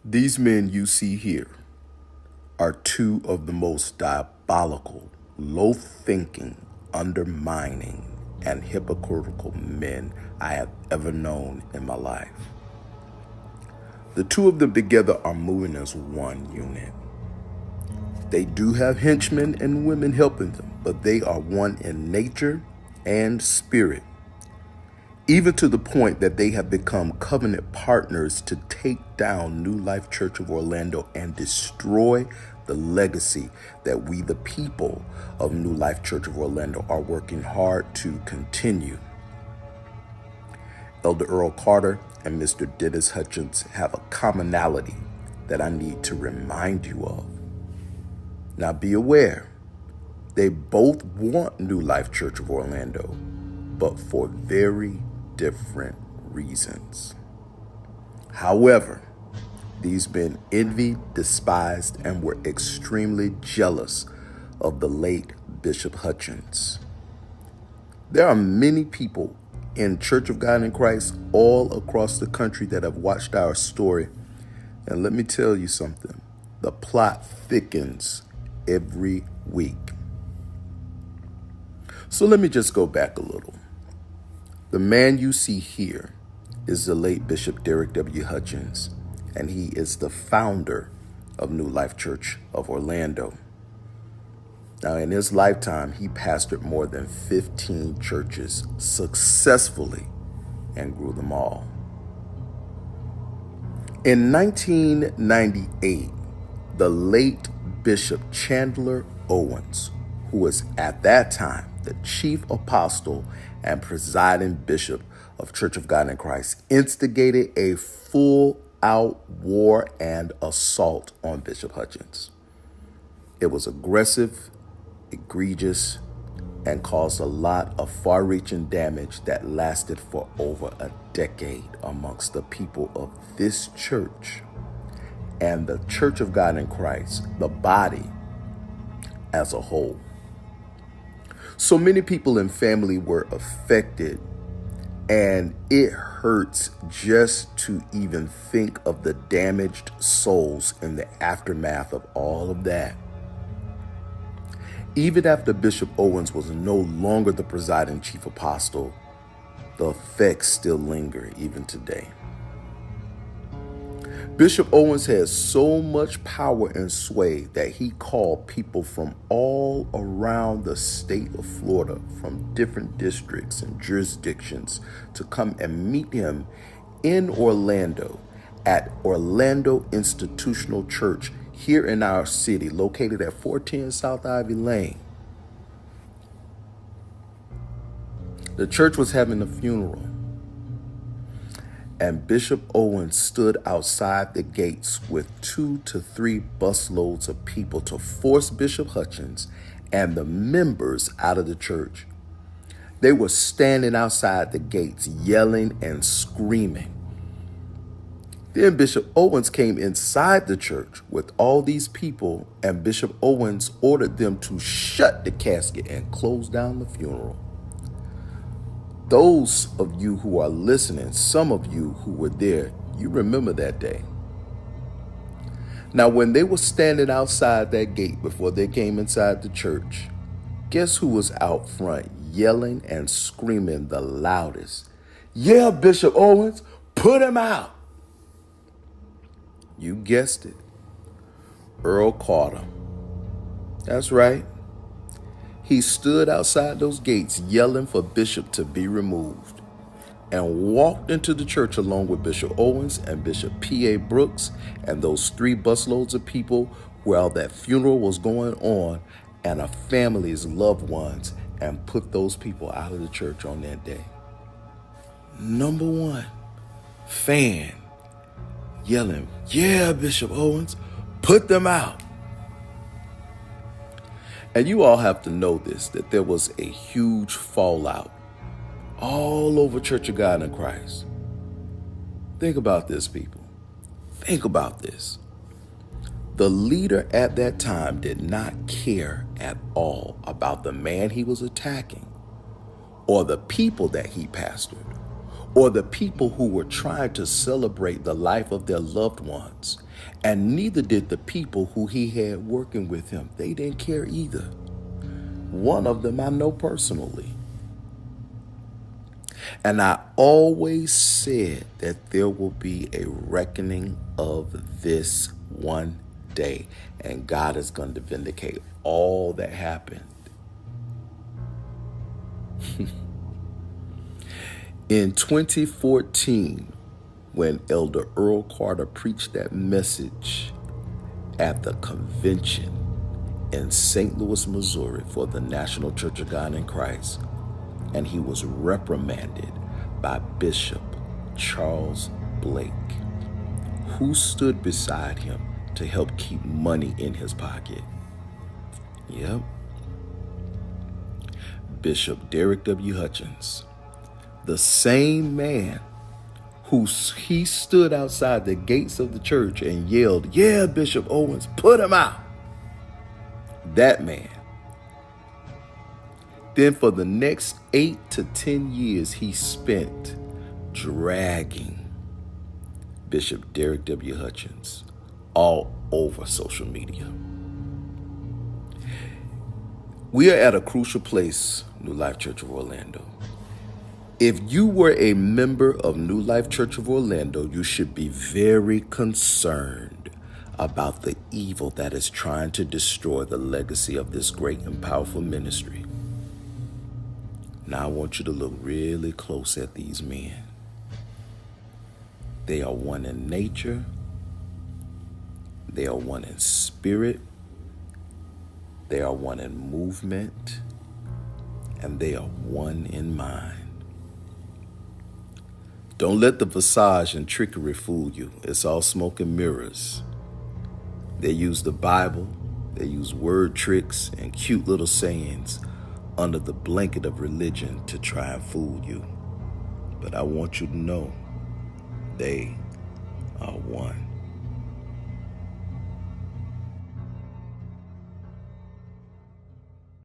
These men you see here are two of the most diabolical, low-thinking, undermining, and hypocritical men I have ever known in my life. The two of them together are moving as one unit. They do have henchmen and women helping them, but they are one in nature and spirit, even to the point that they have become covenant partners to take down New Life Church of Orlando and destroy the legacy that we, the people of New Life Church of Orlando, are working hard to continue. Elder Earl Carter and Mr. Dennis Hutchins have a commonality that I need to remind you of. Now be aware, they both want New Life Church of Orlando, but for very different reasons. However, these men envied, despised, and were extremely jealous of the late Bishop Hutchins. There are many people in Church of God in Christ all across the country that have watched our story. And let me tell you something, the plot thickens every week. So let me just go back a little. The man you see here is the late Bishop Derek W. Hutchins, and he is the founder of New Life Church of Orlando. Now, in his lifetime, he pastored more than 15 churches successfully and grew them all. In 1998, the late Bishop Chandler Owens, who was at that time the chief apostle and presiding bishop of Church of God in Christ, instigated a full-out war and assault on Bishop Hutchins. It was aggressive, egregious, and caused a lot of far-reaching damage that lasted for over a decade amongst the people of this church and the Church of God in Christ, the body as a whole. So many people and family were affected, and it hurts just to even think of the damaged souls in the aftermath of all of that. Even after Bishop Owens was no longer the presiding chief apostle, the effects still linger even today. Bishop Owens has so much power and sway that he called people from all around the state of Florida, from different districts and jurisdictions, to come and meet him in Orlando at Orlando Institutional Church here in our city, located at 410 South Ivy Lane. The church was having a funeral, and Bishop Owens stood outside the gates with 2 to 3 busloads of people to force Bishop Hutchins and the members out of the church. They were standing outside the gates, yelling and screaming. Then Bishop Owens came inside the church with all these people, and Bishop Owens ordered them to shut the casket and close down the funeral. Those of you who are listening, some of you who were there, you remember that day. Now, when they were standing outside that gate before they came inside the church, guess who was out front yelling and screaming the loudest? "Yeah, Bishop Owens, put him out." You guessed it, Earl Carter. That's right. He stood outside those gates yelling for Bishop to be removed and walked into the church along with Bishop Owens and Bishop P.A. Brooks and those 3 busloads of people while that funeral was going on, and a family's loved ones, and put those people out of the church on that day. Number one, fan yelling, "Yeah, Bishop Owens, put them out." And you all have to know this, that there was a huge fallout all over Church of God in Christ. Think about this, people. Think about this. The leader at that time did not care at all about the man he was attacking, or the people that he pastored, or the people who were trying to celebrate the life of their loved ones And neither did the people who he had working with him. They didn't care either. One of them I know personally. And I always said that there will be a reckoning of this one day. And God is going to vindicate all that happened. In 2014, when Elder Earl Carter preached that message at the convention in St. Louis, Missouri for the National Church of God in Christ, and he was reprimanded by Bishop Charles Blake, who stood beside him to help keep money in his pocket. Yep. Bishop Derek W. Hutchins, the same man who he stood outside the gates of the church and yelled, "Yeah, Bishop Owens, put him out." That man. Then for the next 8 to 10 years, he spent dragging Bishop Derek W. Hutchins all over social media. We are at a crucial place, New Life Church of Orlando. If you were a member of New Life Church of Orlando, you should be very concerned about the evil that is trying to destroy the legacy of this great and powerful ministry. Now I want you to look really close at these men. They are one in nature. They are one in spirit. They are one in movement. And they are one in mind. Don't let the visage and trickery fool you. It's all smoke and mirrors. They use the Bible. They use word tricks and cute little sayings under the blanket of religion to try and fool you. But I want you to know they are one.